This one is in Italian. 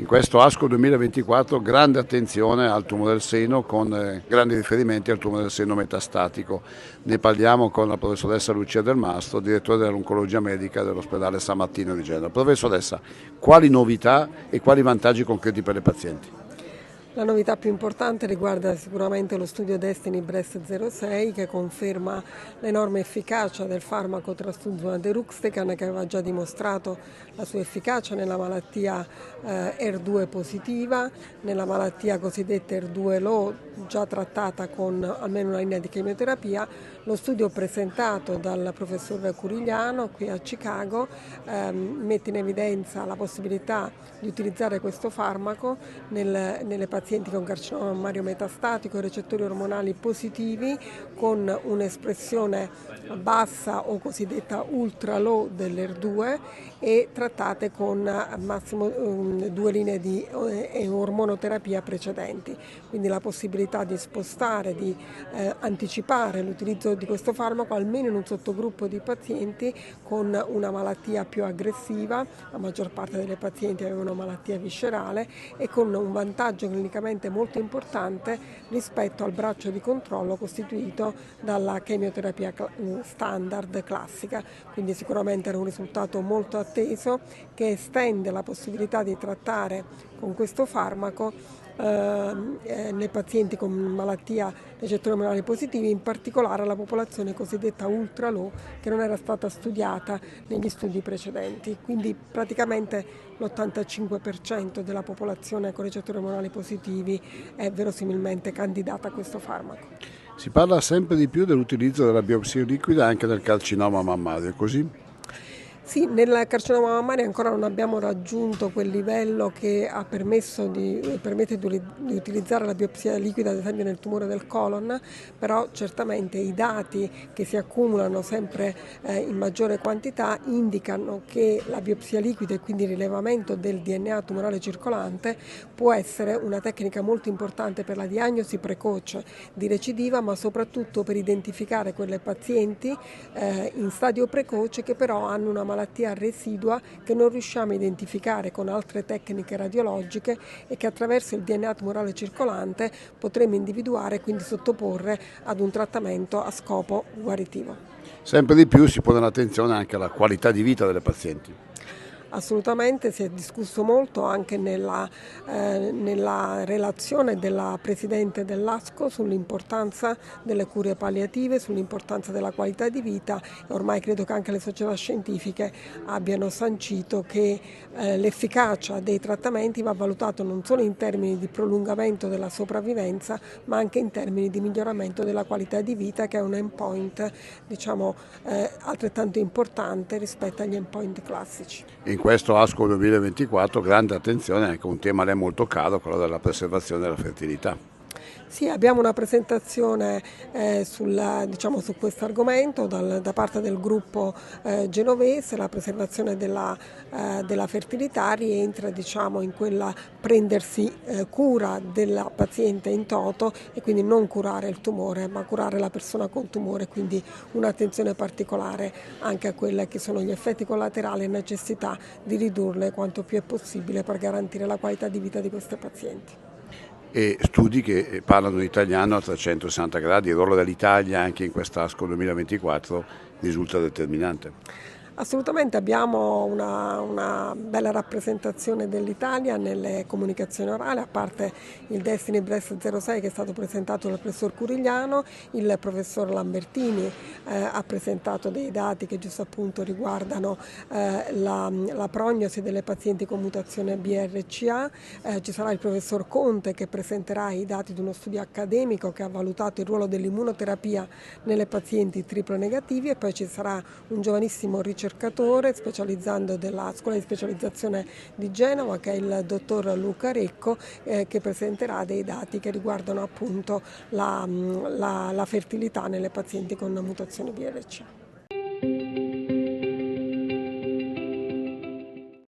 questo ASCO 2024 grande attenzione al tumore del seno con grandi riferimenti al tumore del seno metastatico. Ne parliamo con la professoressa Lucia Del Mastro, direttore dell'oncologia medica dell'ospedale San Martino di Genova. Professoressa, quali novità e quali vantaggi concreti per le pazienti? La novità più importante riguarda sicuramente lo studio Destiny Breast 06 che conferma l'enorme efficacia del farmaco trastuzumab deruxtecan, che aveva già dimostrato la sua efficacia nella malattia ER2 positiva, nella malattia cosiddetta ER2 low, già trattata con almeno una linea di chemioterapia. Lo studio presentato dal professor Curigliano qui a Chicago mette in evidenza la possibilità di utilizzare questo farmaco nelle pazienti con carcinoma mammario metastatico e recettori ormonali positivi con un'espressione bassa o cosiddetta ultra low dell'ER2 e trattate con massimo 2 linee di ormonoterapia precedenti. Quindi la possibilità di spostare, di anticipare l'utilizzo di questo farmaco almeno in un sottogruppo di pazienti con una malattia più aggressiva. La maggior parte delle pazienti aveva una malattia viscerale e con un vantaggio clinicamente molto importante rispetto al braccio di controllo costituito dalla chemioterapia standard classica. Quindi sicuramente era un risultato molto atteso che estende la possibilità di trattare con questo farmaco nei pazienti con malattia recettori ormonali positivi, in particolare la popolazione cosiddetta ultra low, che non era stata studiata negli studi precedenti. Quindi praticamente l'85% della popolazione con recettori ormonali positivi è verosimilmente candidata a questo farmaco. Si parla sempre di più dell'utilizzo della biopsia liquida anche nel carcinoma mammario, è così? Sì, nel carcinoma mammario ancora non abbiamo raggiunto quel livello che permette di utilizzare la biopsia liquida, ad esempio nel tumore del colon, però certamente i dati che si accumulano sempre in maggiore quantità indicano che la biopsia liquida e quindi il rilevamento del DNA tumorale circolante può essere una tecnica molto importante per la diagnosi precoce di recidiva, ma soprattutto per identificare quelle pazienti in stadio precoce che però hanno una malattia residua che non riusciamo a identificare con altre tecniche radiologiche e che attraverso il DNA tumorale circolante potremo individuare e quindi sottoporre ad un trattamento a scopo guaritivo. Sempre di più si pone l'attenzione anche alla qualità di vita delle pazienti. Assolutamente, si è discusso molto anche nella relazione della Presidente dell'ASCO sull'importanza delle cure palliative, sull'importanza della qualità di vita e ormai credo che anche le società scientifiche abbiano sancito che l'efficacia dei trattamenti va valutato non solo in termini di prolungamento della sopravvivenza ma anche in termini di miglioramento della qualità di vita, che è un endpoint altrettanto importante rispetto agli endpoint classici. In questo ASCO 2024 grande attenzione anche a un tema a lei molto caro, quello della preservazione della fertilità. Sì, abbiamo una presentazione su questo argomento da parte del gruppo genovese. La preservazione della fertilità rientra in quella prendersi cura della paziente in toto e quindi non curare il tumore ma curare la persona con tumore, quindi un'attenzione particolare anche a quelli che sono gli effetti collaterali e necessità di ridurle quanto più è possibile per garantire la qualità di vita di queste pazienti. E studi che parlano italiano a 360 gradi, il ruolo dell'Italia anche in quest'ASCO 2024 risulta determinante. Assolutamente, abbiamo una bella rappresentazione dell'Italia nelle comunicazioni orali, a parte il Destiny Breast 06 che è stato presentato dal professor Curigliano. Il professor Lambertini ha presentato dei dati che giusto appunto riguardano la prognosi delle pazienti con mutazione BRCA. Ci sarà il professor Conte che presenterà i dati di uno studio accademico che ha valutato il ruolo dell'immunoterapia nelle pazienti triplo negativi, e poi ci sarà un giovanissimo ricercatore specializzando della scuola di specializzazione di Genova, che è il dottor Luca Recco, che presenterà dei dati che riguardano appunto la fertilità nelle pazienti con mutazione BRCA.